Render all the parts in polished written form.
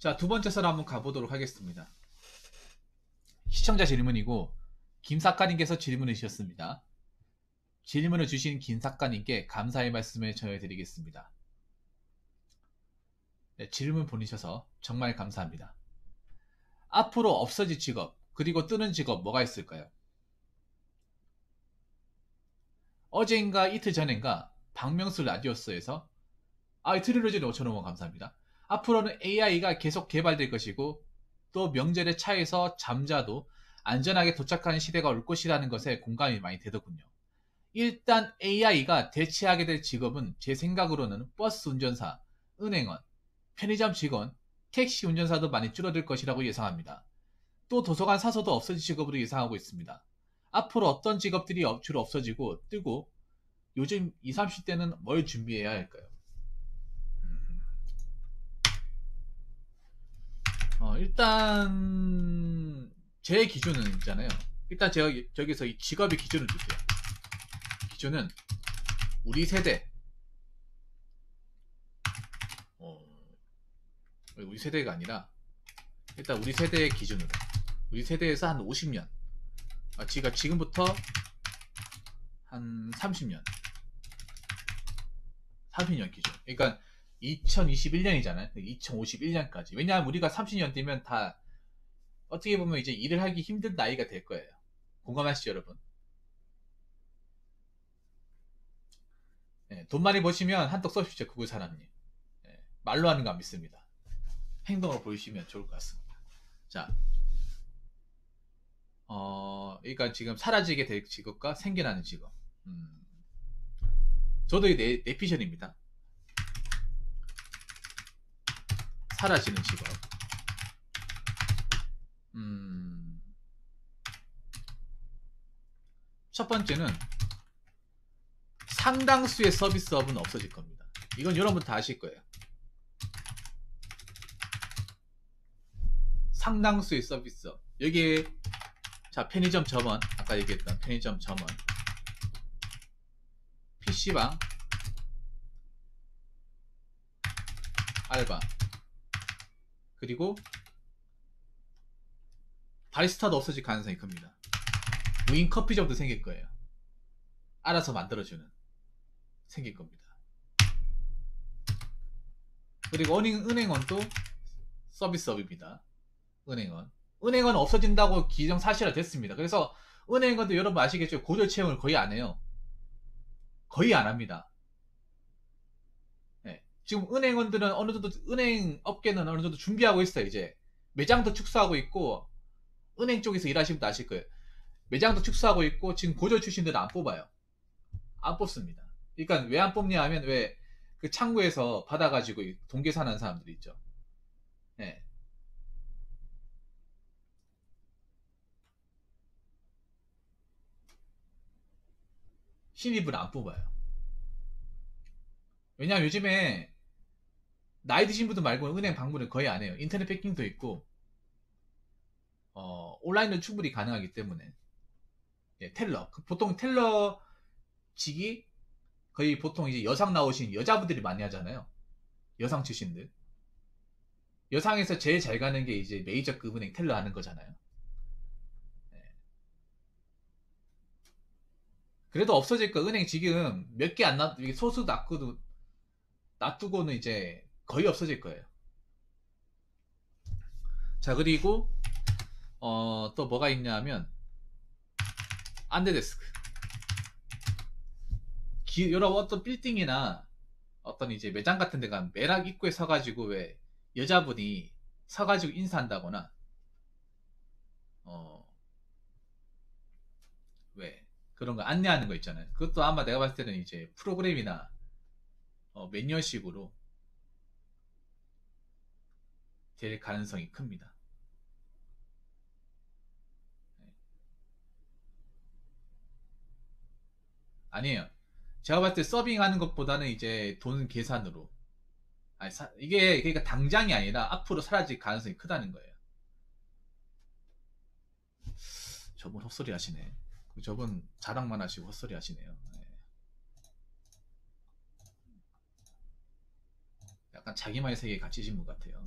자, 두 번째 썰 한번 가보도록 하겠습니다. 시청자 질문이고 김 작가님께서 질문을 주셨습니다. 질문을 주신 김 작가님께 감사의 말씀을 전해드리겠습니다. 네, 질문 보내셔서 정말 감사합니다. 앞으로 없어질 직업 그리고 뜨는 직업 뭐가 있을까요? 어제인가 이틀 전인가 박명수 라디오스에서 트릴로지는 5,000원 감사합니다. 앞으로는 AI가 계속 개발될 것이고 또 명절의 차에서 잠자도 안전하게 도착하는 시대가 올 것이라는 것에 공감이 많이 되더군요. 일단 AI가 대체하게 될 직업은 제 생각으로는 버스 운전사, 은행원, 편의점 직원, 택시 운전사도 많이 줄어들 것이라고 예상합니다. 또 도서관 사서도 없어질 직업으로 예상하고 있습니다. 앞으로 어떤 직업들이 주로 없어지고 뜨고 요즘 20, 30대는 뭘 준비해야 할까요? 일단 제 기준은 있잖아요. 일단 제가 저기서 이 직업의 기준을 줄게요. 기준은 우리 세대 우리 세대가 아니라 일단 우리 세대의 기준으로 우리 세대에서 한 50년 지금부터 한 30년 기준. 그러니까 2021년이잖아요. 2051년까지. 왜냐하면 우리가 30년 뒤면 다 어떻게 보면 이제 일을 하기 힘든 나이가 될 거예요. 공감하시죠, 여러분? 네, 돈 많이 버시면 한턱 쏘십시오, 구글 사람님. 네, 말로 하는 거 안 믿습니다. 행동으로 보여주시면 좋을 것 같습니다. 자, 그러니까 지금 사라지게 될 직업과 생겨나는 직업. 저도 이 내피셜입니다. 사라지는 직업. 첫 번째는 상당수의 서비스업은 없어질 겁니다. 이건 여러분 다 아실 거예요. 상당수의 서비스업. 여기에 자, 편의점 점원, 아까 얘기했던 편의점 점원, PC방, 알바, 그리고 바리스타도 없어질 가능성이 큽니다. 무인 커피점도 생길 거예요. 알아서 만들어주는 생길 겁니다. 그리고 은행원도 서비스업입니다. 은행원 없어진다고 기정사실화 됐습니다. 그래서 은행원도 여러분 아시겠죠? 고졸 채용을 거의 안 해요. 거의 안 합니다. 네. 지금 은행원들은 어느 정도 은행 업계는 어느 정도 준비하고 있어요. 이제 매장도 축소하고 있고 은행 쪽에서 일하시는 분도 아실 거예요. 매장도 축소하고 있고 지금 고졸 출신들은 안 뽑아요. 안 뽑습니다. 그러니까 왜 안 뽑냐 하면 왜 그 창구에서 받아가지고 동계산하는 사람들이 있죠. 네. 신입을 안 뽑아요. 왜냐하면 요즘에 나이 드신 분들 말고 은행 방문을 거의 안 해요. 인터넷 배킹도 있고 온라인도 충분히 가능하기 때문에 텔러 보통 텔러직이 거의 보통 이제 여상 나오신 여자분들이 많이 하잖아요. 여상 출신들. 여상에서 제일 잘 가는 게 이제 메이저급 은행 텔러 하는 거잖아요. 그래도 없어질 거. 은행 지금 몇 개 안 소수 놔두고는 이제 거의 없어질 거예요. 자, 그리고 또 뭐가 있냐 하면 안데데스크. 여러 어떤 빌딩이나 어떤 이제 매장 같은 데 가면 매락 입구에 서가지고 왜 여자분이 서가지고 인사한다거나 왜 그런 거 안내하는 거 있잖아요. 그것도 아마 내가 봤을 때는 이제 프로그램이나 매뉴얼식으로 될 가능성이 큽니다. 아니에요. 제가 봤을 때 서빙하는 것보다는 이제 돈 계산으로. 이게 그러니까 당장이 아니라 앞으로 사라질 가능성이 크다는 거예요. 저분 헛소리 하시네. 저분 자랑만 하시고 헛소리 하시네요. 약간 자기만의 세계에 갇히신 분 같아요.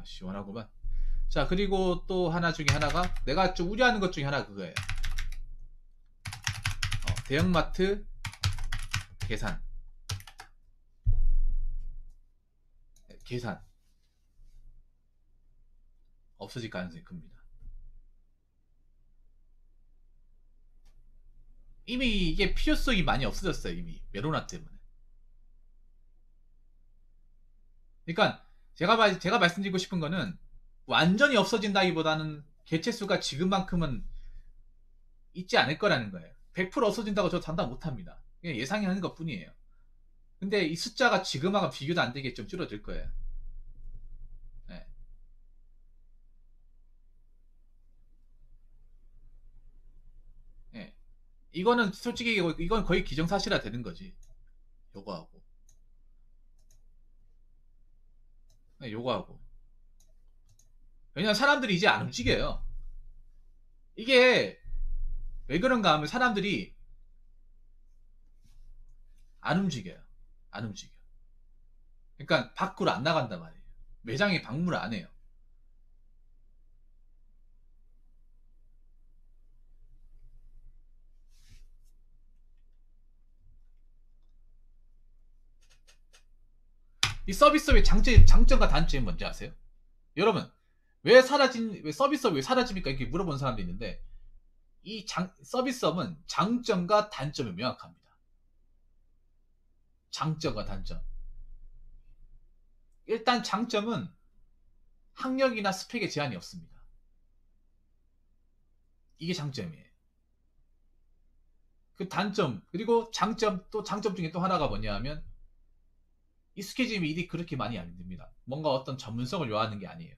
시원하구만. 자, 그리고 또 하나 중에 하나가 내가 좀 우려하는 것 중에 하나 그거예요. 대형마트 계산. 계산 없어질 가능성이 큽니다. 이미 이게 필요성이 많이 없어졌어요. 이미 메로나 때문에. 그러니까 제가 말씀드리고 싶은 거는 완전히 없어진다기보다는 개체수가 지금만큼은 있지 않을 거라는 거예요. 100% 없어진다고 저 단답 못합니다. 그냥 예상이 하는 것 뿐이에요. 근데 이 숫자가 지금하고 비교도 안 되게 좀 줄어들 거예요. 네. 네. 이거는 솔직히 이건 거의 기정사실화 되는 거지. 요거하고. 네, 요거하고. 왜냐면 사람들이 이제 안 움직여요. 이게 왜 그런가 하면 사람들이 안 움직여요. 안 움직여. 그러니까 밖으로 안 나간단 말이에요. 매장에 방문을 안 해요. 이 서비스업의 장점과 단점이 뭔지 아세요? 여러분, 왜 서비스업이 왜 사라집니까? 이렇게 물어본 사람도 있는데, 서비스업은 장점과 단점이 명확합니다. 장점과 단점. 일단 장점은 학력이나 스펙에 제한이 없습니다. 이게 장점이에요. 그 단점, 그리고 또 장점 중에 또 하나가 뭐냐 하면, 익숙해지면 일이 그렇게 많이 안 됩니다. 뭔가 어떤 전문성을 요하는 게 아니에요.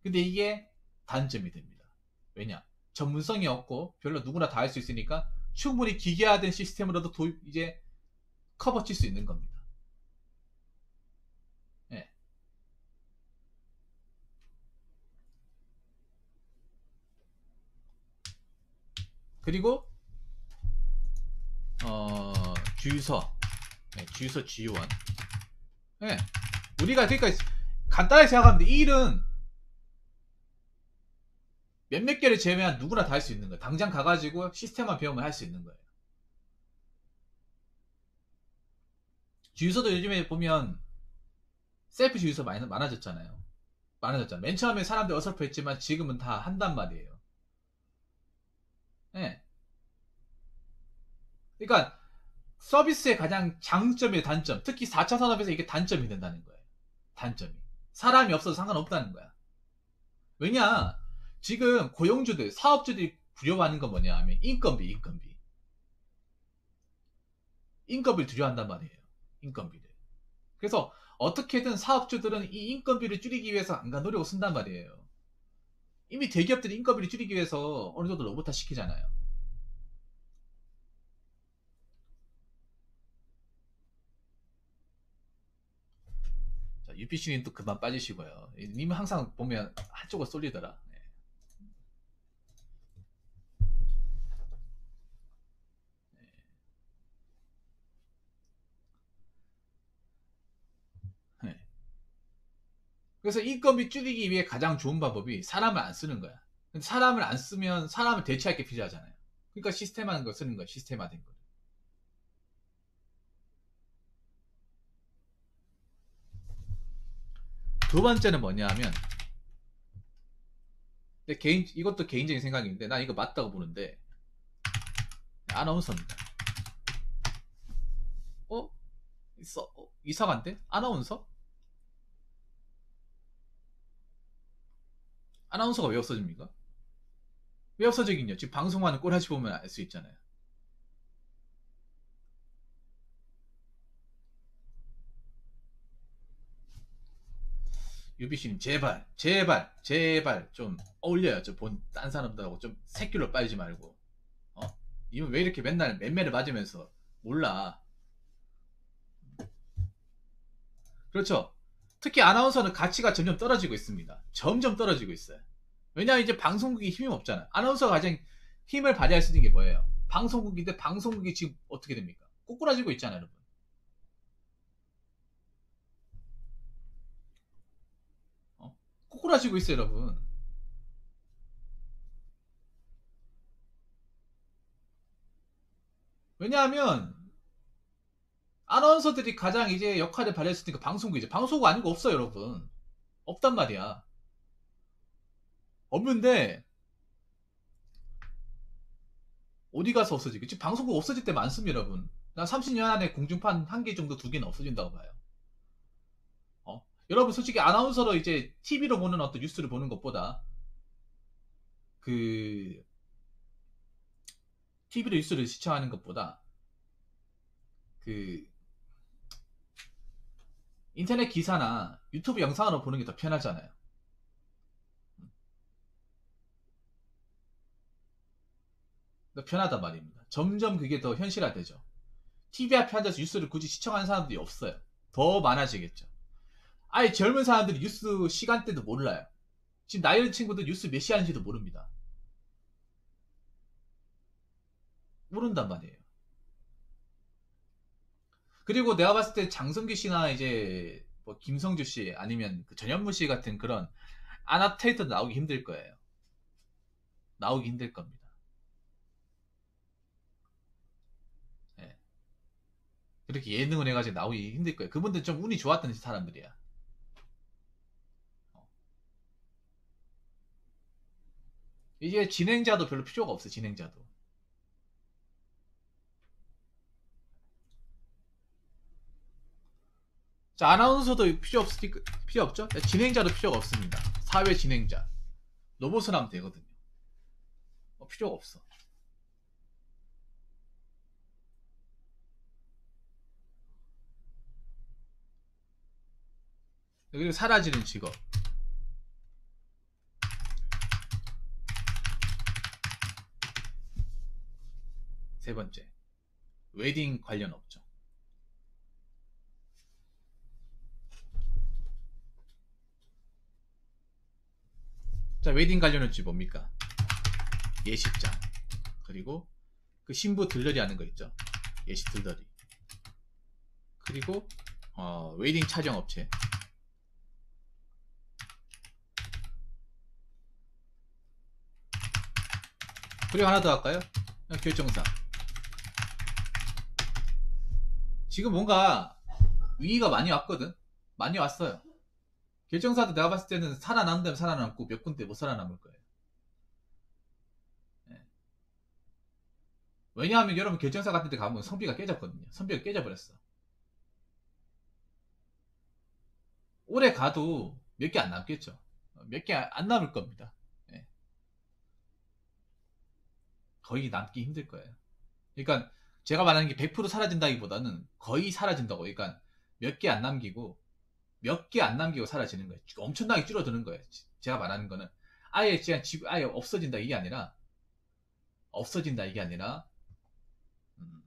근데 이게 단점이 됩니다. 왜냐? 전문성이 없고 별로 누구나 다 할 수 있으니까 충분히 기계화된 시스템으로도 이제 커버 칠 수 있는 겁니다. 네. 그리고 주유소, 네, 주유소 주유원. 네. 우리가 그러니까 간단하게 생각하면 이 일은 몇몇 개를 제외한 누구나 다 할 수 있는 거예요. 당장 가가지고 시스템만 배우면 할 수 있는 거예요. 주유소도 요즘에 보면 셀프 주유소 많아졌잖아요. 많아졌잖아요. 맨 처음에 사람들 어설퍼했지만 지금은 다 한단 말이에요. 네. 그러니까 서비스의 가장 장점의 단점, 특히 4차 산업에서 이게 단점이 된다는 거예요. 단점이. 사람이 없어도 상관없다는 거야. 왜냐? 지금 고용주들, 사업주들이 두려워하는 건 뭐냐 하면 인건비. 인건비를 두려워한단 말이에요. 인건비를. 그래서 어떻게든 사업주들은 이 인건비를 줄이기 위해서 안간 노력을 쓴단 말이에요. 이미 대기업들이 인건비를 줄이기 위해서 어느 정도 로봇화 시키잖아요. 자, UPC님 또 그만 빠지시고요. 님은 항상 보면 한쪽으로 쏠리더라. 네. 네. 그래서 인건비 줄이기 위해 가장 좋은 방법이 사람을 안 쓰는 거야. 근데 사람을 안 쓰면 사람을 대체할 게 필요하잖아요. 그러니까 시스템화는 거 쓰는 거야. 시스템화된 거. 두 번째는 뭐냐 하면 이것도 개인적인 생각인데 난 이거 맞다고 보는데 아나운서입니다. 어? 이상한데? 아나운서? 아나운서가 왜 없어집니까? 왜 없어지긴요? 지금 방송하는 꼴하시 보면 알 수 있잖아요. 유비씨님 제발 좀 어울려요. 딴 사람들하고 좀 새끼로 빨지 말고. 이분 왜 이렇게 맨날 맴매를 맞으면서 몰라. 그렇죠. 특히 아나운서는 가치가 점점 떨어지고 있습니다. 점점 떨어지고 있어요. 왜냐하면 이제 방송국이 힘이 없잖아요. 아나운서가 가장 힘을 발휘할 수 있는 게 뭐예요? 방송국인데 방송국이 지금 어떻게 됩니까? 꼬꾸라지고 있잖아요, 여러분. 어? 꼬꾸라지고 있어요, 여러분. 왜냐하면 아나운서들이 가장 이제 역할을 발휘했으니까 방송국 이제 방송국 아닌 거 없어요, 여러분. 없단 말이야. 없는데 어디 가서 없어지겠지? 지금 방송국 없어질 때 많습니다, 여러분. 난 30년 안에 공중파 한 개 정도, 두 개는 없어진다고 봐요. 여러분 솔직히 아나운서로 이제 TV로 보는 어떤 뉴스를 보는 것보다 그 TV로 뉴스를 시청하는 것보다 그 인터넷 기사나 유튜브 영상으로 보는 게 더 편하잖아요. 더 편하단 말입니다. 점점 그게 더 현실화되죠. TV 앞에 앉아서 뉴스를 굳이 시청하는 사람들이 없어요. 더 많아지겠죠. 아예 젊은 사람들이 뉴스 시간대도 몰라요. 지금 나이 든 친구들 뉴스 몇 시 하는지도 모릅니다. 모른단 말이에요. 그리고 내가 봤을 때 장성규 씨나 이제 뭐 김성주 씨 아니면 그 전현무 씨 같은 그런 아나테이터 나오기 힘들 거예요. 나오기 힘들 겁니다. 예. 그렇게 예능을 해가지고 나오기 힘들 거예요. 그분들 좀 운이 좋았던 사람들이야. 어. 이게 진행자도 별로 필요가 없어, 진행자도. 자, 아나운서도 필요 없죠? 진행자도 필요가 없습니다. 사회 진행자. 로봇을 하면 되거든요. 필요가 없어. 그리고 사라지는 직업. 세 번째. 웨딩 관련 업종. 자, 웨딩 관련 업종이 뭡니까? 예식장. 그리고 그 신부 들러리 하는 거 있죠? 예식 들러리. 그리고 웨딩 촬영 업체. 그리고 하나 더 할까요? 결정사. 지금 뭔가 위기가 많이 왔거든? 많이 왔어요. 결정사도 내가 봤을 때는 살아남다면 살아남고 몇 군데 못 살아남을 거예요. 예. 왜냐하면 여러분 결정사 같은 데 가면 성비가 깨졌거든요. 성비가 깨져버렸어. 오래 가도 몇 개 안 남겠죠. 몇 개 안 남을 겁니다. 예. 거의 남기 힘들 거예요. 그러니까 제가 말하는 게 100% 사라진다기보다는 거의 사라진다고. 그러니까 몇 개 안 남기고 몇 개 안 남기고 사라지는 거예요. 엄청나게 줄어드는 거예요. 제가 말하는 거는 아예 그냥 아예 없어진다 이게 아니라 없어진다 이게 아니라 음,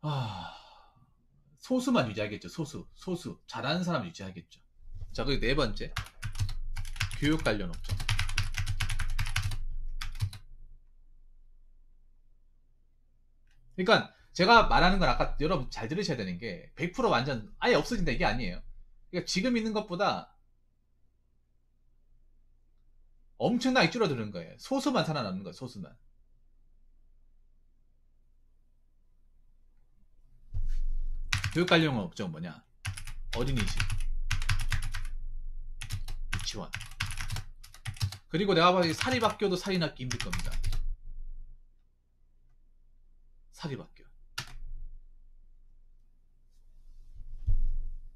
아, 소수만 유지하겠죠. 소수 잘하는 사람 유지하겠죠. 자, 그리고 네 번째 교육 관련 업종. 그러니까 제가 말하는 건 아까 여러분 잘 들으셔야 되는 게 100% 완전 아예 없어진다 이게 아니에요. 그러니까 지금 있는 것보다 엄청나게 줄어드는 거예요. 소수만 살아남는 거예요. 소수만. 교육 관련 업종 뭐냐? 어린이집, 유치원. 그리고 내가 봐도 사립학교도 살이 낳기 힘들 겁니다. 사립학교.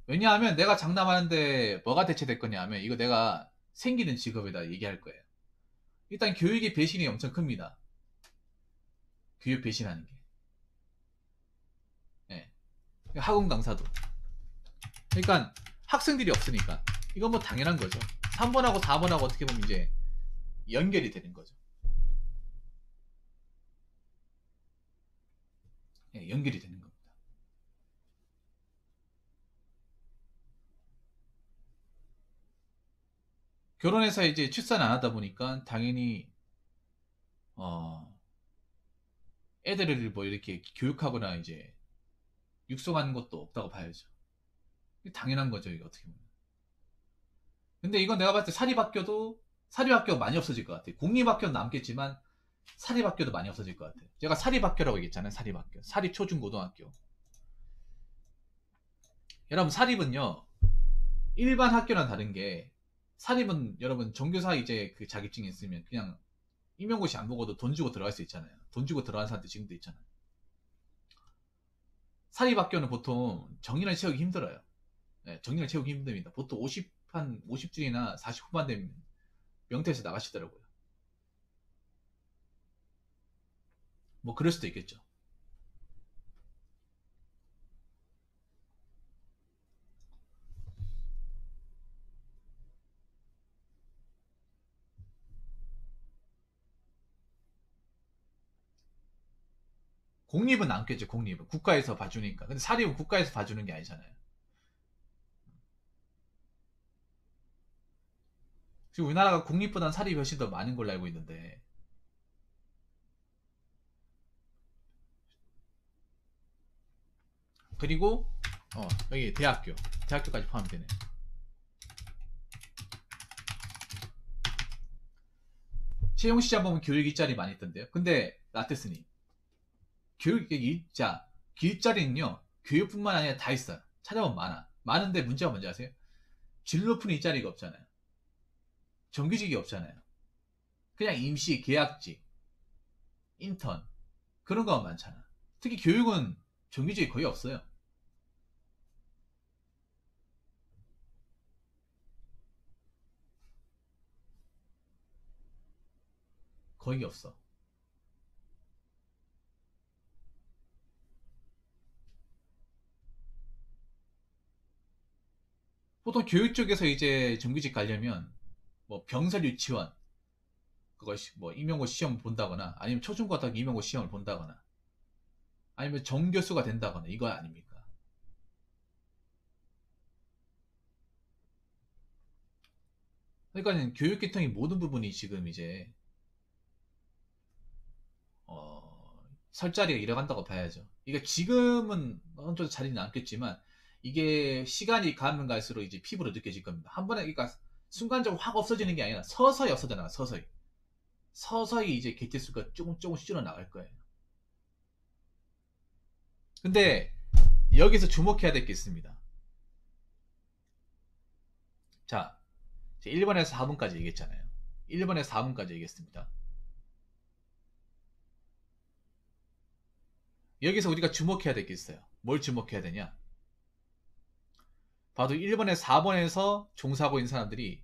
왜냐하면 내가 장담하는데 뭐가 대체될 거냐 하면 이거 내가 생기는 직업에다 얘기할 거예요. 일단 교육의 배신이 엄청 큽니다. 교육 배신하는 게. 예. 학원 강사도. 그러니까 학생들이 없으니까. 이건 뭐 당연한 거죠. 3번하고 4번하고 어떻게 보면 이제 연결이 되는 거죠. 예, 연결이 되는 겁니다. 결혼해서 이제 출산 안 하다 보니까 당연히 애들을 뭐 이렇게 교육하거나 이제 육성하는 것도 없다고 봐야죠. 당연한 거죠, 이게 어떻게 보면. 근데 이건 내가 봤을 때 사립학교 많이 없어질 것 같아. 공립학교는 남겠지만 사립학교도 많이 없어질 것 같아. 제가 사립학교라고 얘기했잖아요. 사립학교. 사립 초중고등학교. 여러분 사립은요. 일반 학교랑 다른 게 사립은 여러분 정교사 이제 그 자격증이 있으면 그냥 임용고시 안 보고도 돈 주고 들어갈 수 있잖아요. 돈 주고 들어가는 사람들 지금도 있잖아요. 사립학교는 보통 정인을 채우기 힘들어요. 네, 정인을 채우기 힘듭니다. 보통 한 50줄이나 40 후반 되면 명퇴해서 나가시더라고요. 뭐 그럴 수도 있겠죠. 공립은 남겠죠. 공립은 국가에서 봐주니까. 근데 사립은 국가에서 봐주는 게 아니잖아요. 지금 우리나라가 공립보다는 사립이 훨씬 더 많은 걸로 알고 있는데 그리고 여기 대학교까지 포함되네. 채용시장 보면 교육 일자리 많이 있던데요. 근데 라테스님 교육 일자리는요 교육뿐만 아니라 다 있어요. 찾아보면 많은데 문제가 뭔지 아세요? 질 높은 일자리가 없잖아요. 정규직이 없잖아요. 그냥 임시 계약직 인턴 그런 거만 많잖아. 특히 교육은 정규직이 거의 없어요. 거의 없어. 보통 교육 쪽에서 이제 정규직 가려면 뭐 병설 유치원 그것이 뭐 임용고 시험을 본다거나 아니면 초중고등학교 임용고 시험을 본다거나 아니면 정교수가 된다거나 이거 아닙니까? 그러니까 교육 계통의 모든 부분이 지금 이제 설 자리가 잃어간다고 봐야죠. 이게 지금은 어느 정도 자리는 않겠지만 이게 시간이 가면 갈수록 이제 피부로 느껴질 겁니다. 한 번에 그러니까 순간적으로 확 없어지는 게 아니라 서서히 없어져 나가 서서히. 서서히 이제 개체수가 조금씩 줄어나갈 거예요. 근데 여기서 주목해야 될 게 있습니다. 자, 1번에서 4번까지 얘기했잖아요. 1번에서 4번까지 얘기했습니다. 여기서 우리가 주목해야 될 게 있어요. 뭘 주목해야 되냐? 봐도 1번에서 4번에서 종사하고 있는 사람들이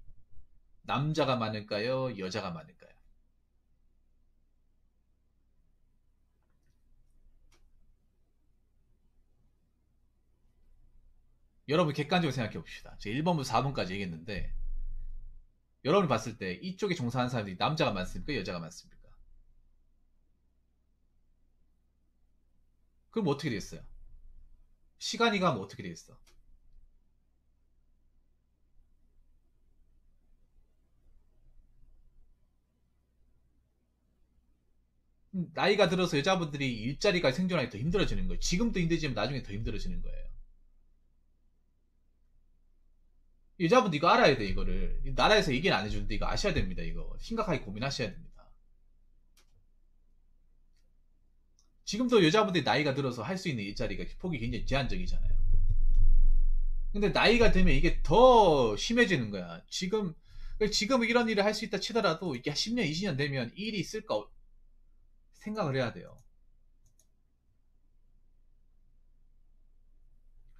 남자가 많을까요? 여자가 많을까요? 여러분 객관적으로 생각해 봅시다. 제가 1번부터 4번까지 얘기했는데 여러분이 봤을 때 이쪽에 종사하는 사람들이 남자가 많습니까? 여자가 많습니까? 그럼 어떻게 되겠어요? 시간이 가면 어떻게 되겠어? 나이가 들어서 여자분들이 일자리가 생존하기 더 힘들어지는 거예요. 지금도 힘들지만 나중에 더 힘들어지는 거예요. 여자분들 이거 알아야 돼, 이거를. 나라에서 얘기는 안 해주는데 이거 아셔야 됩니다, 이거. 심각하게 고민하셔야 됩니다. 지금도 여자분들이 나이가 들어서 할 수 있는 일자리가 폭이 굉장히 제한적이잖아요. 근데 나이가 들면 이게 더 심해지는 거야. 지금 이런 일을 할 수 있다 치더라도 이게 10년, 20년 되면 이 일이 있을까 생각을 해야 돼요.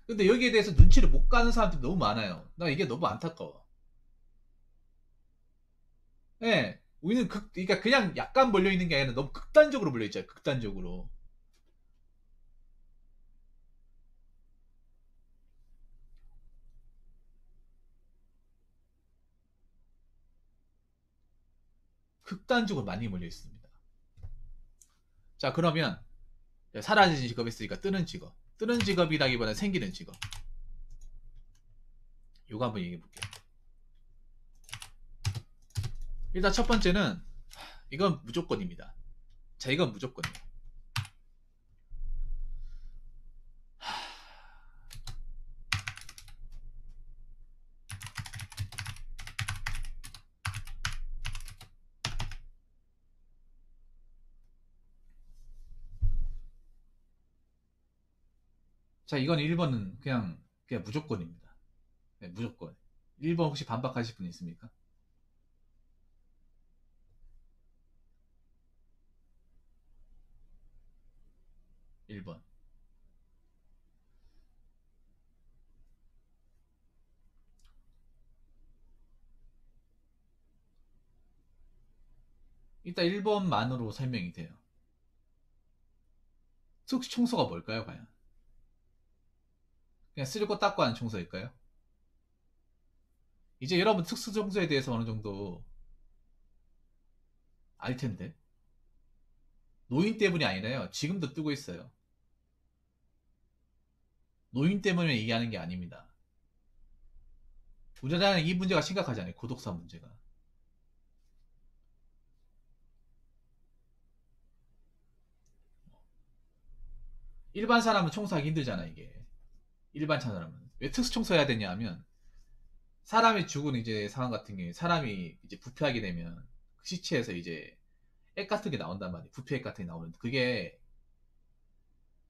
근데 여기에 대해서 눈치를 못 가는 사람들이 너무 많아요. 나 이게 너무 안타까워. 예. 우리는 그러니까 그냥 약간 몰려있는 게 아니라 너무 극단적으로 몰려있잖아요. 극단적으로. 극단적으로 많이 몰려있습니다. 자, 그러면 사라진 직업이 있으니까 뜨는 직업. 뜨는 직업이라기보다는 생기는 직업. 요거 한번 얘기해 볼게요. 일단 첫 번째는 이건 무조건입니다. 자, 이건 무조건이에요. 자, 이건 1번은 그냥 무조건입니다. 네, 무조건. 1번 혹시 반박하실 분 있습니까? 1번. 일단 1번만으로 설명이 돼요. 특수 청소가 뭘까요, 과연? 그냥 쓸고 닦고 하는 청소일까요? 이제 여러분 특수 청소에 대해서 어느 정도 알 텐데. 노인 때문이 아니라요. 지금도 뜨고 있어요. 노인 때문에 얘기하는 게 아닙니다. 우리나라는 이 문제가 심각하잖아요. 고독사 문제가. 일반 사람은 청소하기 힘들잖아, 이게. 일반 사람은. 왜 특수 청소해야 되냐 하면, 사람이 죽은 이제 상황 같은 경우에 사람이 이제 부패하게 되면 그 시체에서 이제 액 같은 게 나온단 말이에요. 부패액 같은 게 나오는데, 그게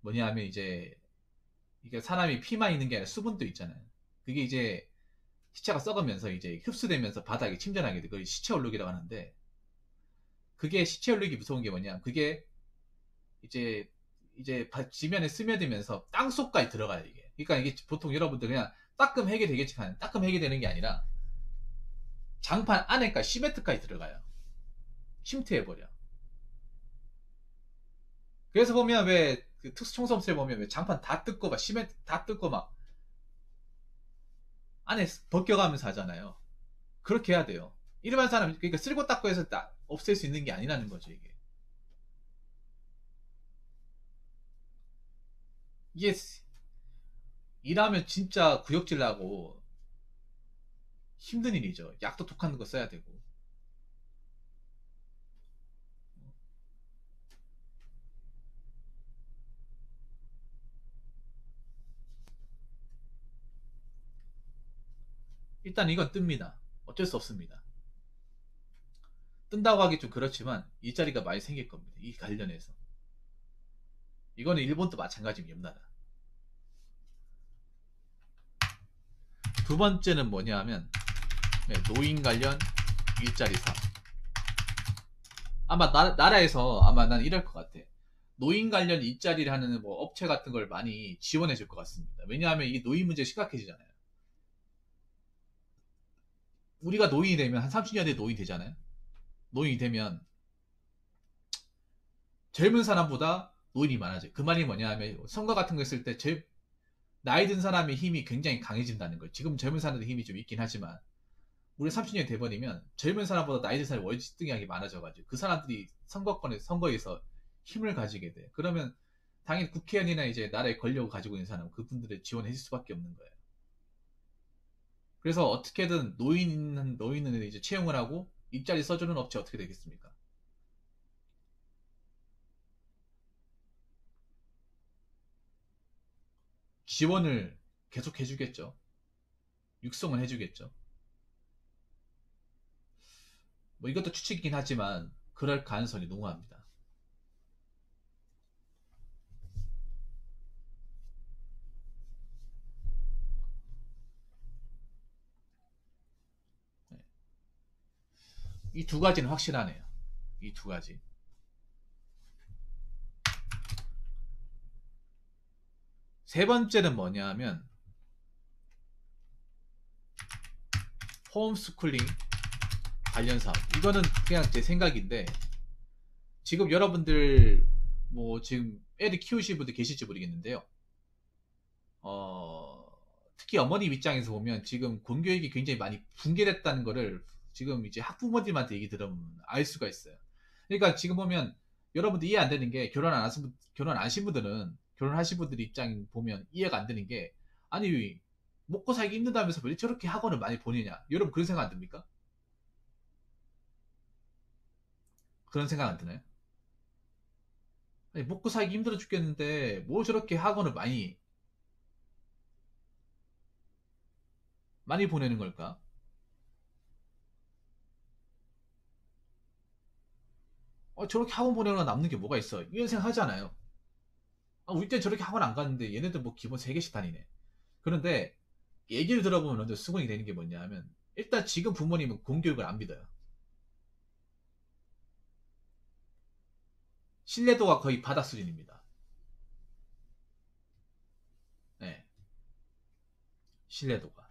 뭐냐 하면 이제, 이게 사람이 피만 있는 게 아니라 수분도 있잖아요. 그게 이제 시체가 썩으면서 이제 흡수되면서 바닥에 침전하게 돼. 그걸 시체 얼룩이라고 하는데, 그게 시체 얼룩이 무서운 게 뭐냐? 그게 이제 지면에 스며들면서 땅 속까지 들어가요, 이게. 그러니까 이게 보통 여러분들 그냥 닦으면 해결되겠지만, 닦으면 해결되는 게 아니라 장판 안에까지 시멘트까지 들어가요. 침투해버려. 그래서 보면 왜 그 특수 청소업소에 보면 왜 장판 다 뜯고 막 시멘트 다 뜯고 막 안에 벗겨가면서 하잖아요. 그렇게 해야 돼요. 일반 사람, 그러니까 쓸고 닦고 해서 없앨 수 있는 게 아니라는 거죠, 이게. 이게 일하면 진짜 구역질 나고 힘든 일이죠. 약도 독한 거 써야 되고. 일단 이건 뜹니다. 어쩔 수 없습니다. 뜬다고 하기 좀 그렇지만 일자리가 많이 생길 겁니다. 이 관련해서. 이거는 일본도 마찬가지입니다. 염나라. 두 번째는 뭐냐 하면 노인 관련 일자리 사업. 아마 나라에서 아마 난 이럴 것 같아. 노인 관련 일자리를 하는 뭐 업체 같은 걸 많이 지원해 줄 것 같습니다. 왜냐하면 이게 노인 문제 심각해지잖아요. 우리가 노인이 되면 한 30년 뒤에 노인 되잖아요. 노인이 되면 젊은 사람보다 노인이 많아져요. 그 말이 뭐냐 하면 선거 같은 거 했을 때 나이 든 사람의 힘이 굉장히 강해진다는 거예요. 지금 젊은 사람들의 힘이 좀 있긴 하지만 우리 30년이 돼버리면 젊은 사람보다 나이 든 사람이 월등하게 많아져가지고 그 사람들이 선거에서 힘을 가지게 돼. 그러면 당연히 국회의원이나 이제 나라의 권력을 가지고 있는 사람 그분들을 지원해 줄 수밖에 없는 거예요. 그래서 어떻게든 노인은 이제 채용을 하고 일자리 써주는 업체 어떻게 되겠습니까? 지원을 계속 해주겠죠. 육성을 해주겠죠. 뭐 이것도 추측이긴 하지만 그럴 가능성이 농후합니다. 이 두 가지는 확실하네요. 이 두 가지. 세 번째는 뭐냐 하면 홈스쿨링 관련 사업. 이거는 그냥 제 생각인데 지금 여러분들 뭐 지금 애를 키우시는 분들 계실지 모르겠는데요. 어, 특히 어머님 입장에서 보면 지금 공교육이 굉장히 많이 붕괴됐다는 거를 지금 이제 학부모님한테 얘기 들으면 알 수가 있어요. 그러니까 지금 보면 여러분들 이해 안 되는 게 결혼 안 하신 분들은 결혼하신 분들 입장 보면 이해가 안 되는 게 아니 먹고 살기 힘들다면서 왜 저렇게 학원을 많이 보내냐 여러분 그런 생각 안 듭니까? 그런 생각 안 드나요? 아니, 먹고 살기 힘들어 죽겠는데 뭐 저렇게 학원을 많이 보내는 걸까? 저렇게 학원 보내거나 남는 게 뭐가 있어? 이런 생각 하지 않아요? 우리 때 저렇게 학원 안 갔는데 얘네들 뭐 기본 3개씩 다니네. 그런데 얘기를 들어보면 먼저 수긍이 되는 게 뭐냐 하면 일단 지금 부모님은 공교육을 안 믿어요. 신뢰도가 거의 바닥 수준입니다. 네, 신뢰도가.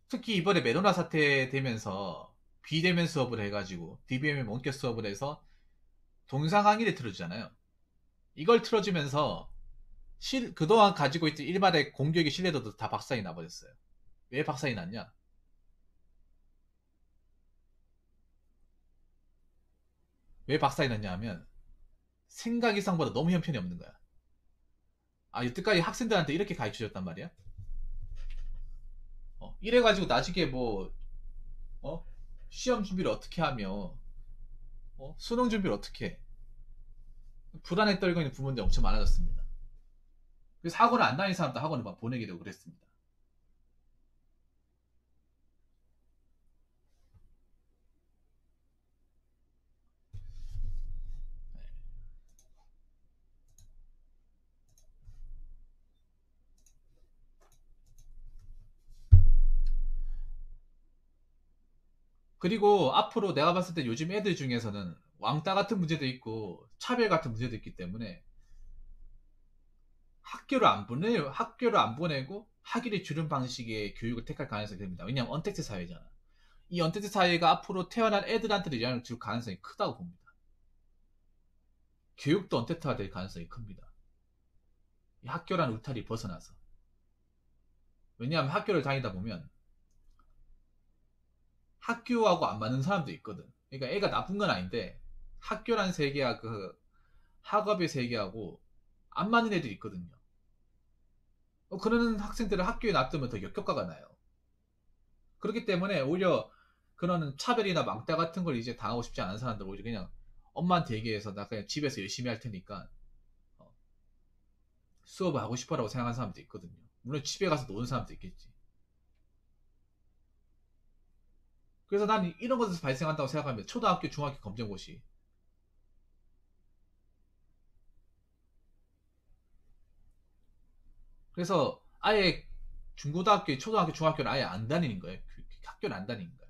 특히 이번에 메로나 사태 되면서 비대면 수업을 해가지고 DBM에 원격 수업을 해서 동영상 강의를 틀어주잖아요. 이걸 틀어주면서 그동안 가지고 있던 일반의 공교육의 신뢰도도 다 박살이 나버렸어요. 왜 박살이 났냐? 왜 박살이 났냐 하면 생각 이상보다 너무 형편이 없는 거야. 여태까지 학생들한테 이렇게 가르쳐줬단 말이야. 이래가지고 나중에 뭐 어? 시험 준비를 어떻게 하며 수능 준비를 어떻게 해? 불안에 떨고 있는 부모님들 엄청 많아졌습니다. 그래서 학원을 안 다니는 사람도 학원을 막 보내게 되고 그랬습니다. 그리고 앞으로 내가 봤을 때 요즘 애들 중에서는 왕따 같은 문제도 있고 차별 같은 문제도 있기 때문에 학교를 안 보내고 학위를 주는 방식의 교육을 택할 가능성이 됩니다. 왜냐하면 언택트 사회잖아. 이 언택트 사회가 앞으로 태어난 애들한테도 영향을 줄 가능성이 크다고 봅니다. 교육도 언택트화 될 가능성이 큽니다. 이 학교란 울타리 벗어나서. 왜냐하면 학교를 다니다 보면 학교하고 안 맞는 사람도 있거든. 그러니까 애가 나쁜 건 아닌데 학교란 세계와 그 학업의 세계하고 안 맞는 애들이 있거든요. 그런 학생들을 학교에 놔두면 더 역효과가 나요. 그렇기 때문에 오히려 그런 차별이나 망따 같은 걸 이제 당하고 싶지 않은 사람들 오히려 그냥 엄마한테 얘기해서 나 그냥 집에서 열심히 할 테니까 어, 수업을 하고 싶어라고 생각하는 사람도 있거든요. 물론 집에 가서 노는 사람도 있겠지. 그래서 난 이런 것에서 발생한다고 생각하면 초등학교, 중학교 검정고시. 그래서 아예 중고등학교, 초등학교, 중학교는 아예 안 다니는 거예요. 학교는 안 다니는 거예요.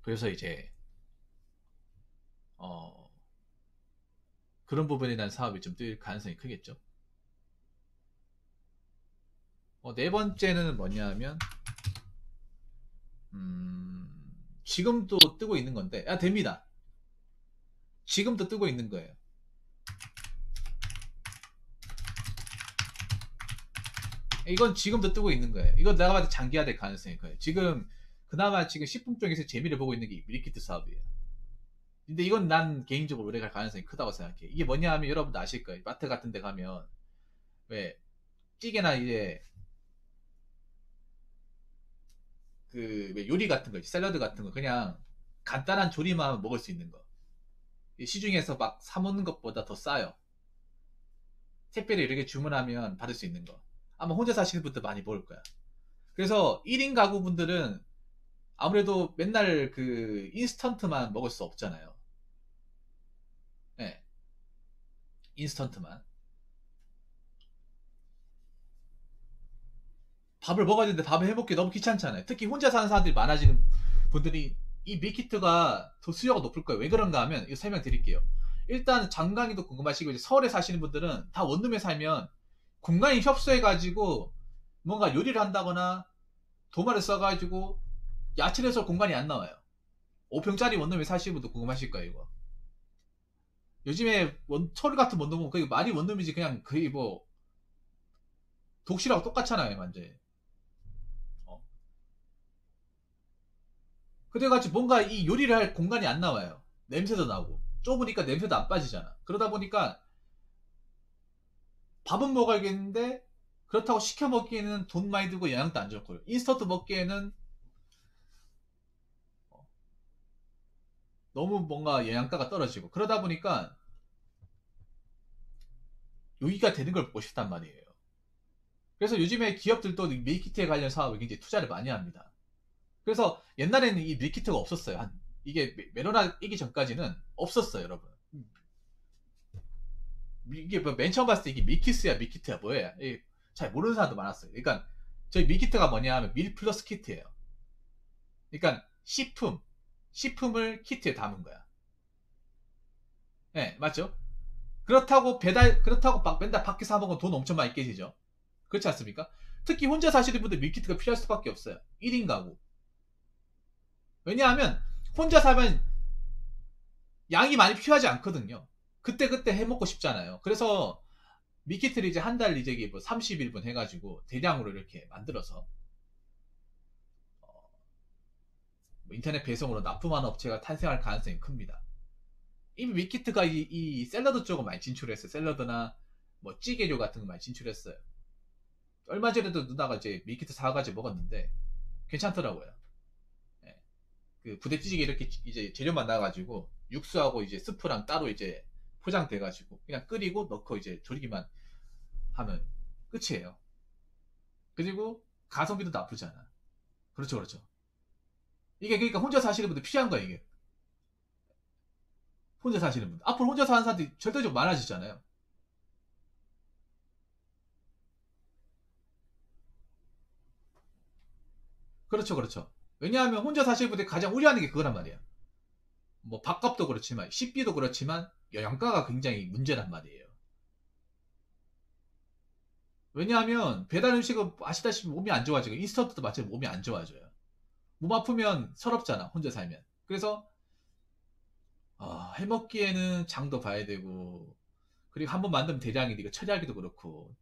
그래서 이제 어, 그런 부분에 대한 사업이 좀 뜰 가능성이 크겠죠. 네 번째는 뭐냐면 음, 지금도 뜨고 있는 건데 됩니다. 지금도 뜨고 있는 거예요. 이건 지금도 뜨고 있는 거예요. 이건 내가 봐도 장기화될 가능성이 커요. 그나마 지금 식품 쪽에서 재미를 보고 있는 게 밀키트 사업이에요. 근데 이건 난 개인적으로 오래 갈 가능성이 크다고 생각해. 이게 뭐냐 하면 여러분도 아실 거예요. 마트 같은 데 가면 왜 찌개나 이제 왜 요리 같은 거, 샐러드 같은 거 그냥 간단한 조리만 하면 먹을 수 있는 거. 시중에서 막 사 먹는 것보다 더 싸요. 택배를 이렇게 주문하면 받을 수 있는 거. 아마 혼자 사시는 분들 많이 먹을 거야. 그래서 1인 가구분들은 아무래도 맨날 그 인스턴트만 먹을 수 없잖아요. 네, 인스턴트만. 밥을 먹어야 되는데 밥을 해먹기 너무 귀찮잖아요. 특히 혼자 사는 사람들이 많아지는 분들이 이 밀키트가 더 수요가 높을 거예요. 왜 그런가 하면 이거 설명드릴게요. 일단 장강이도 궁금하시고 이제 서울에 사시는 분들은 다 원룸에 살면 공간이 협소해가지고 뭔가 요리를 한다거나 도마를 써가지고 야채를 썰 공간이 안 나와요. 5평짜리 원룸에 사시는 분도 궁금하실 거예요, 이거. 요즘에 서울 같은 원룸은 거의 말이 원룸이지 그냥 거의 뭐 독실하고 똑같잖아요, 완전. 어. 그래가지고 뭔가 이 요리를 할 공간이 안 나와요. 냄새도 나고 좁으니까 냄새도 안 빠지잖아. 그러다 보니까 밥은 먹어야겠는데 그렇다고 시켜 먹기에는 돈 많이 들고 영양도 안 좋고요. 인스턴트 먹기에는 너무 뭔가 영양가가 떨어지고 그러다 보니까 요기가 되는 걸 보고 싶단 말이에요. 그래서 요즘에 기업들도 밀키트에 관련 사업에 굉장히 투자를 많이 합니다. 그래서 옛날에는 이 밀키트가 없었어요. 이게 메로나 이기 전까지는 없었어요, 여러분. 이게 맨 처음 봤을 때 이게 밀키스야, 밀키트야, 뭐예요? 잘 모르는 사람도 많았어요. 그러니까 저희 밀키트가 뭐냐 하면 밀 플러스 키트예요. 그러니까 식품을 키트에 담은 거야. 네, 맞죠? 그렇다고 막 맨날 밖에 사 먹으면 돈 엄청 많이 깨지죠. 그렇지 않습니까? 특히 혼자 사시는 분들 밀키트가 필요할 수밖에 없어요. 1인 가구. 왜냐하면 혼자 사면 양이 많이 필요하지 않거든요. 그때그때 해먹고 싶잖아요. 그래서 밀키트를 이제 한 달 이제 뭐 30일분 해가지고 대량으로 이렇게 만들어서 뭐 인터넷 배송으로 납품하는 업체가 탄생할 가능성이 큽니다. 이미 밀키트가 이 샐러드 쪽은 많이 진출했어요. 샐러드나 뭐 찌개류 같은 거 많이 진출했어요. 얼마 전에도 누나가 이제 밀키트 사가지고 먹었는데 괜찮더라고요. 예. 그 부대찌개 이렇게 이제 재료만 나가지고 육수하고 이제 스프랑 따로 이제 포장돼가지고 그냥 끓이고 넣고 이제 조리기만 하면 끝이에요. 그리고 가성비도 나쁘지 않아. 그렇죠, 그렇죠. 이게 그러니까 혼자 사시는 분들 필요한 거야 이게. 혼자 사시는 분들. 앞으로 혼자 사는 사람들이 절대적으로 많아지잖아요. 그렇죠, 그렇죠. 왜냐하면 혼자 사시는 분들이 가장 우려하는 게 그거란 말이에요. 뭐 밥값도 그렇지만 식비도 그렇지만 영양가가 굉장히 문제란 말이에요. 왜냐하면 배달 음식은 아시다시피 몸이 안 좋아지고 인스턴트도 마찬가지로 몸이 안 좋아져요. 몸 아프면 서럽잖아 혼자 살면. 그래서 해먹기에는 장도 봐야 되고 그리고 한번 만들면 대량이니까 이거 처리하기도 그렇고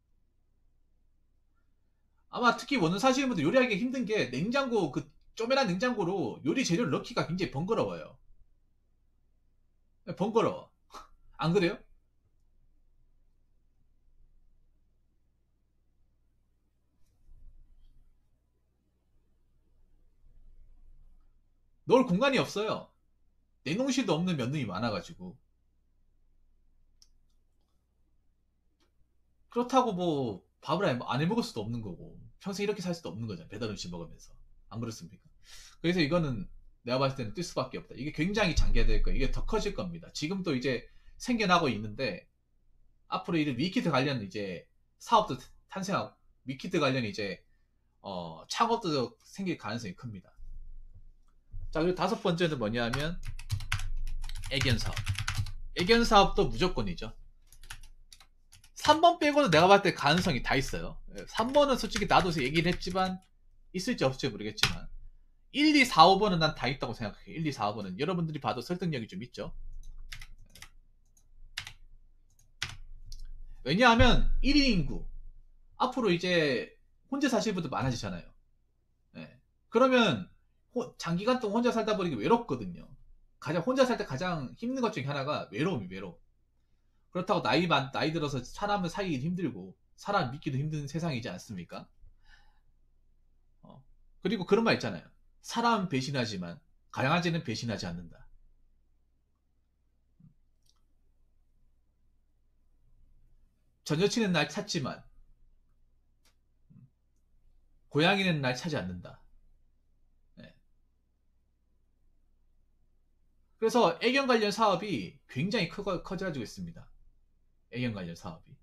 아마 특히 원룸 사시는 분들 요리하기 힘든 게 냉장고 그 쪼매난 냉장고로 요리 재료를 넣기가 굉장히 번거로워요. 번거로워. 안 그래요? 넣을 공간이 없어요. 냉동실도 없는 면능이 많아가지고 그렇다고 뭐 밥을 안 해먹을 수도 없는 거고 평생 이렇게 살 수도 없는 거잖아 배달 음식 먹으면서 안 그렇습니까? 그래서 이거는 내가 봤을 때는 뛸 수밖에 없다. 이게 굉장히 장기화될 거예요. 이게 더 커질 겁니다. 지금도 이제 생겨나고 있는데 앞으로 이런 위키트 관련 이제 사업도 탄생하고 위키트 관련 이제 창업도 생길 가능성이 큽니다. 자 그리고 다섯 번째는 뭐냐면 애견 사업. 애견 사업도 무조건이죠. 3번 빼고는 내가 봤을 때 가능성이 다 있어요. 3번은 솔직히 나도 얘기를 했지만 있을지 없을지 모르겠지만 1, 2, 4, 5번은 난 다 있다고 생각해요. 1, 2, 4, 5번은 여러분들이 봐도 설득력이 좀 있죠. 왜냐하면 1인 인구 앞으로 이제 혼자 사실 분들 많아지잖아요. 네. 그러면 장기간 동안 혼자 살다 보니까 외롭거든요. 가장 혼자 살 때 가장 힘든 것 중에 하나가 외로움. 그렇다고 나이 들어서 사람을 사귀기 힘들고 사람 믿기도 힘든 세상이지 않습니까? 어. 그리고 그런 말 있잖아요. 사람 배신하지만 강아지는 배신하지 않는다. 전 여친은 날 찾지만 고양이는 날 찾지 않는다. 네. 그래서 애견 관련 사업이 굉장히 커져가지고 있습니다. 애견 관련 사업이.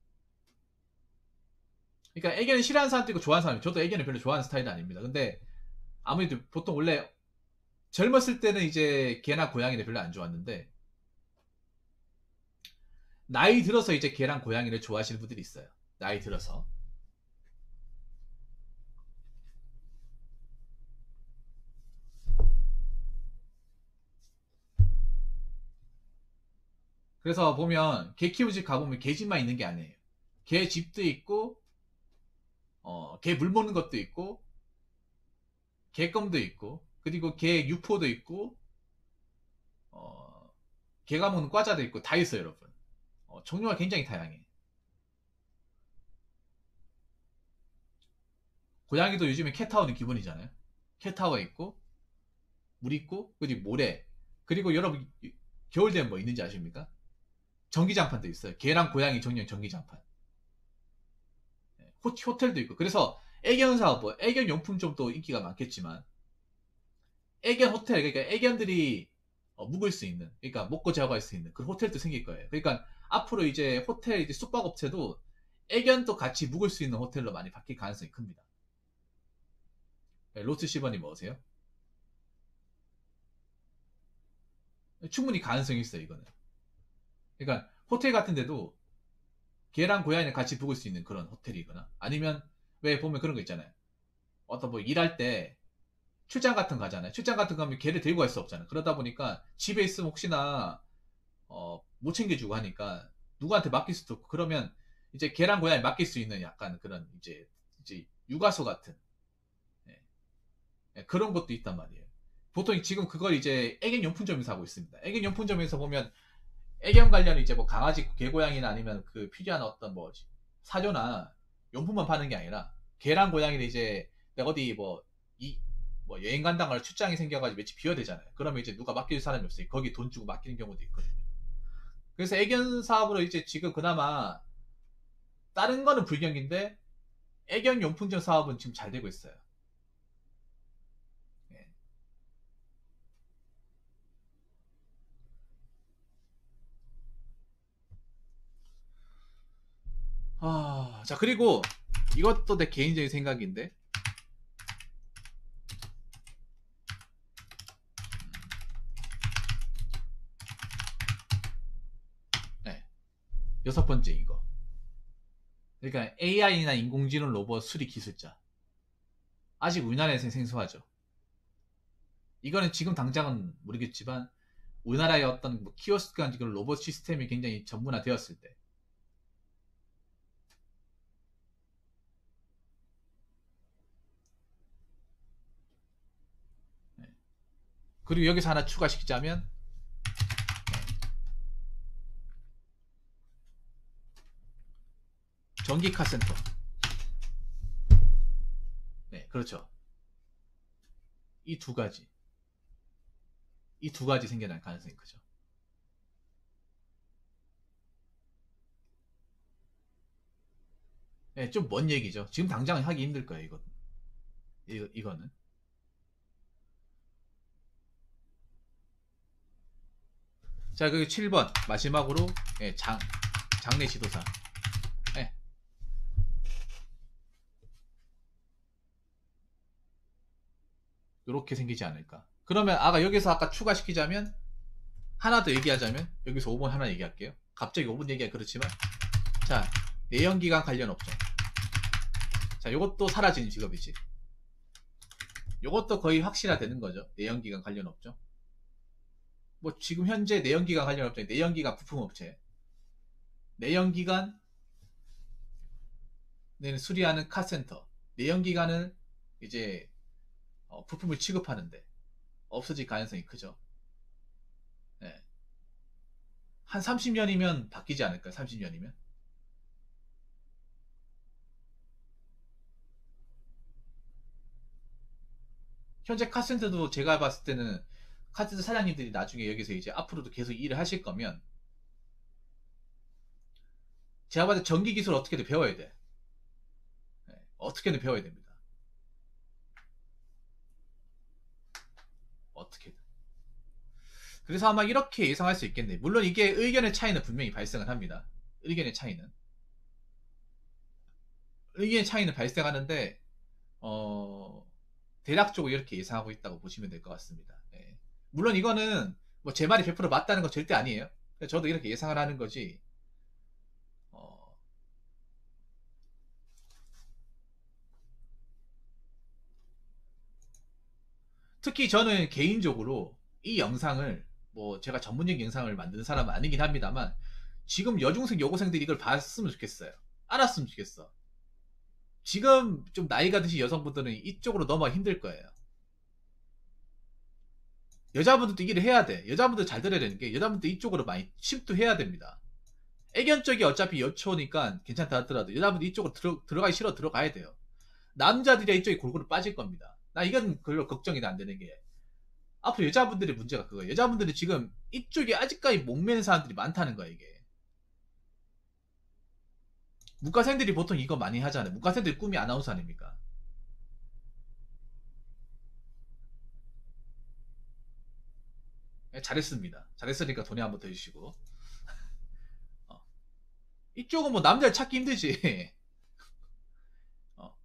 그러니까 애견을 싫어하는 사람도 있고 좋아하는 사람이 저도 애견을 별로 좋아하는 스타일은 아닙니다. 근데 아무래도 보통 원래 젊었을 때는 이제 개나 고양이를 별로 안 좋아했는데 나이 들어서 이제 개랑 고양이를 좋아하시는 분들이 있어요. 나이 들어서. 그래서 보면 개 키우는 집 가보면 개 집만 있는 게 아니에요. 개 집도 있고 개 물 먹는 것도 있고 개껌도 있고 그리고 개 유포도 있고, 개가 먹는 과자도 있고, 다 있어요, 여러분. 종류가 굉장히 다양해. 고양이도 요즘에 캣타워는 기본이잖아요. 캣타워 있고, 물 있고, 그리고 모래. 그리고 여러분, 겨울 되면 뭐 있는지 아십니까? 전기장판도 있어요. 개랑 고양이 전용 전기장판. 호텔도 있고. 그래서 애견 사업, 뭐 애견 용품 좀 또 인기가 많겠지만, 애견 호텔, 그러니까 애견들이 묵을 수 있는, 그러니까 먹고 자고 할 수 있는 그런 호텔도 생길 거예요. 그러니까 앞으로 이제 호텔, 이제 숙박업체도 애견도 같이 묵을 수 있는 호텔로 많이 바뀔 가능성이 큽니다. 로스 시버님 뭐세요? 충분히 가능성이 있어요, 이거는. 그러니까 호텔 같은 데도 개랑 고양이를 같이 묵을 수 있는 그런 호텔이거나, 아니면 왜 보면 그런 거 있잖아요. 어떤 뭐 일할 때 출장 같은 거 가잖아요. 출장 같은 거 하면 개를 들고 갈 수 없잖아요. 그러다 보니까 집에 있으면 혹시나 못 챙겨주고 하니까 누구한테 맡길 수도 없고, 그러면 이제 개랑 고양이 맡길 수 있는 약간 그런 이제 육아소 같은, 예, 그런 것도 있단 말이에요. 보통 지금 그걸 이제 애견용품점에서 하고 있습니다. 애견용품점에서 보면 애견 관련 이제 뭐 강아지, 개고양이나 아니면 그 필요한 어떤 뭐 사료나 용품만 파는 게 아니라 개랑 고양이를 이제 내가 어디 뭐 여행 간다거나 출장이 생겨가지고 며칠 비워야 되잖아요. 그러면 이제 누가 맡길 사람이 없어요. 거기 돈 주고 맡기는 경우도 있거든요. 그래서 애견 사업으로 이제 지금 그나마 다른 거는 불경기인데 애견 용품점 사업은 지금 잘 되고 있어요. 예. 자, 그리고 이것도 내 개인적인 생각인데, 네. 여섯 번째 이거. 그러니까 AI나 인공지능 로봇 수리 기술자. 아직 우리나라에서 생소하죠. 이거는 지금 당장은 모르겠지만 우리나라의 어떤 뭐 키오스크나 지금 로봇 시스템이 굉장히 전문화되었을 때, 네. 그리고 여기서 하나 추가시키자면, 전기 카센터. 네, 그렇죠. 이 두 가지. 이 두 가지 생겨날 가능성이 크죠. 네, 좀 먼 얘기죠. 지금 당장 하기 힘들 거예요, 이거는. 자, 그 7번. 마지막으로, 예, 장내 지도사. 예. 이렇게 생기지 않을까. 그러면, 여기서 아까 추가시키자면, 하나 더 얘기하자면, 여기서 5번 하나 얘기할게요. 갑자기 5번 얘기가 그렇지만, 자, 내연기관 관련 업종. 자, 요것도 사라지는 직업이지. 요것도 거의 확실화되는 거죠. 내연기관 관련 업종. 뭐 지금 현재 내연기관 관련 업종이 내연기관 부품업체, 내연기관을 수리하는 카센터, 내연기관을 이제 부품을 취급하는데 없어질 가능성이 크죠. 네. 한 30년이면 바뀌지 않을까요? 30년이면. 현재 카센터도 제가 봤을 때는 카센터 사장님들이 나중에 여기서 이제 앞으로도 계속 일을 하실 거면, 제가 봤을 때 전기 기술 어떻게든 배워야 돼. 네. 어떻게든 배워야 됩니다. 어떻게든. 그래서 아마 이렇게 예상할 수 있겠네. 물론 이게 의견의 차이는 분명히 발생을 합니다. 의견의 차이는. 의견의 차이는 발생하는데, 어, 대략적으로 이렇게 예상하고 있다고 보시면 될 것 같습니다. 예. 물론 이거는 뭐 제 말이 100% 맞다는 건 절대 아니에요. 저도 이렇게 예상을 하는 거지. 어, 특히 저는 개인적으로 이 영상을, 뭐 제가 전문적인 영상을 만드는 사람은 아니긴 합니다만, 지금 여중생 여고생들이 이걸 봤으면 좋겠어요. 알았으면 좋겠어. 지금 좀 나이가 드신 여성분들은 이쪽으로 넘어가 힘들 거예요. 여자분들도 이 일을 해야 돼. 여자분들 잘 들어야 되는 게 여자분들 이쪽으로 많이 침투해야 됩니다. 애견 쪽이 어차피 여초니까 괜찮다 하더라도 여자분들 이쪽으로 들어가기 싫어 들어가야 돼요. 남자들이 이쪽에 골고루 빠질 겁니다. 나 이건 별로 걱정이 안 되는 게 앞으로 여자분들의 문제가 그거예요. 여자분들이 지금 이쪽에 아직까지 목매는 사람들이 많다는 거야 이게. 문과생들이 보통 이거 많이 하잖아요. 문과생들이 꿈이 아나운서 아닙니까? 잘했습니다. 잘했으니까 돈이 한번 더 주시고. 어. 이쪽은 뭐 남자를 찾기 힘들지. 어.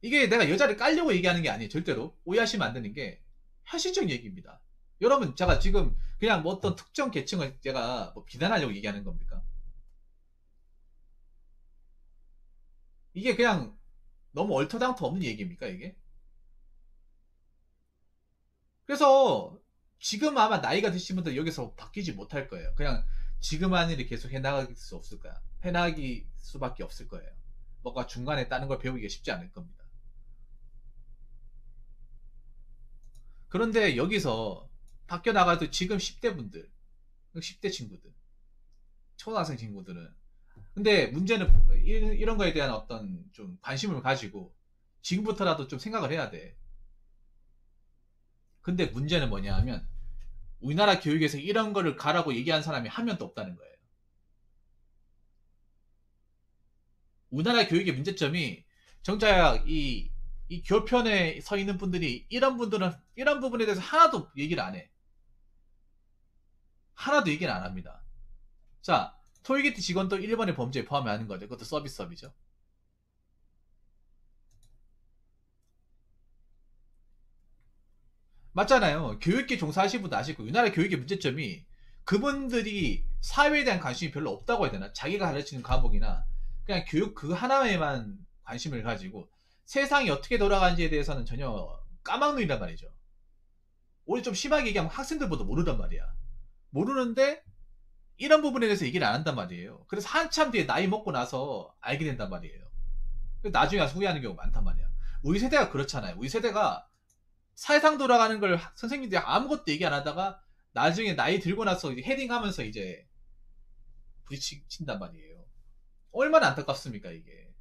이게 내가 여자를 깔려고 얘기하는 게 아니에요. 절대로 오해하시면 안 되는 게 현실적 얘기입니다. 여러분 제가 지금 그냥 뭐 어떤 특정 계층을 제가 뭐 비난하려고 얘기하는 겁니까? 이게 그냥 너무 얼토당토 없는 얘기입니까 이게? 그래서 지금 아마 나이가 드신 분들 여기서 바뀌지 못할 거예요. 그냥 지금 하는 일을 계속 해나갈 수 없을 거야. 해나가기 수밖에 없을 거예요. 뭔가 중간에 다른 걸 배우기가 쉽지 않을 겁니다. 그런데 여기서 바뀌어 나가도 지금 10대 분들, 10대 친구들, 초등학생 친구들은 근데 문제는 이런 거에 대한 어떤 좀 관심을 가지고 지금부터라도 좀 생각을 해야 돼. 근데 문제는 뭐냐 하면 우리나라 교육에서 이런 거를 가라고 얘기한 사람이 한 명도 없다는 거예요. 우리나라 교육의 문제점이 정작 이 교편에 서 있는 분들이 이런 분들은 이런 부분에 대해서 하나도 얘기를 안 해. 하나도 얘기를 안 합니다. 자, 토익게트 직원도 일본의 범죄에 포함하는 거죠. 그것도 서비스업이죠. 맞잖아요. 교육계 종사하시는 분도 아시고 우리나라 교육의 문제점이 그분들이 사회에 대한 관심이 별로 없다고 해야 되나? 자기가 가르치는 과목이나 그냥 교육 그 하나에만 관심을 가지고 세상이 어떻게 돌아가는지에 대해서는 전혀 까막눈이란 말이죠. 오히려 좀 심하게 얘기하면 학생들보다 모르단 말이야. 모르는데 이런 부분에 대해서 얘기를 안 한단 말이에요. 그래서 한참 뒤에 나이 먹고 나서 알게 된단 말이에요. 나중에 와서 후회하는 경우가 많단 말이야. 우리 세대가 그렇잖아요. 우리 세대가 사회상 돌아가는 걸 선생님들이 아무것도 얘기 안 하다가 나중에 나이 들고 나서 이제 헤딩하면서 이제 부딪힌단 말이에요. 얼마나 안타깝습니까 이게.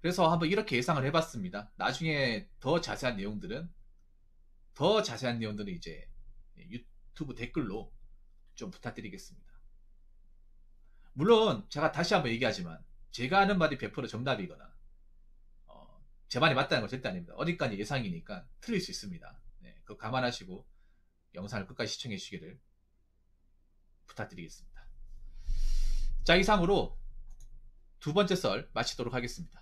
그래서 한번 이렇게 예상을 해봤습니다. 나중에 더 자세한 내용들은 이제 유튜브 댓글로 좀 부탁드리겠습니다. 물론 제가 다시 한번 얘기하지만 제가 하는 말이 100% 정답이거나 제 말이 맞다는 건 절대 아닙니다. 어디까지 예상이니까 틀릴 수 있습니다. 네, 그거 감안하시고 영상을 끝까지 시청해 주시기를 부탁드리겠습니다. 자, 이상으로 두 번째 썰 마치도록 하겠습니다.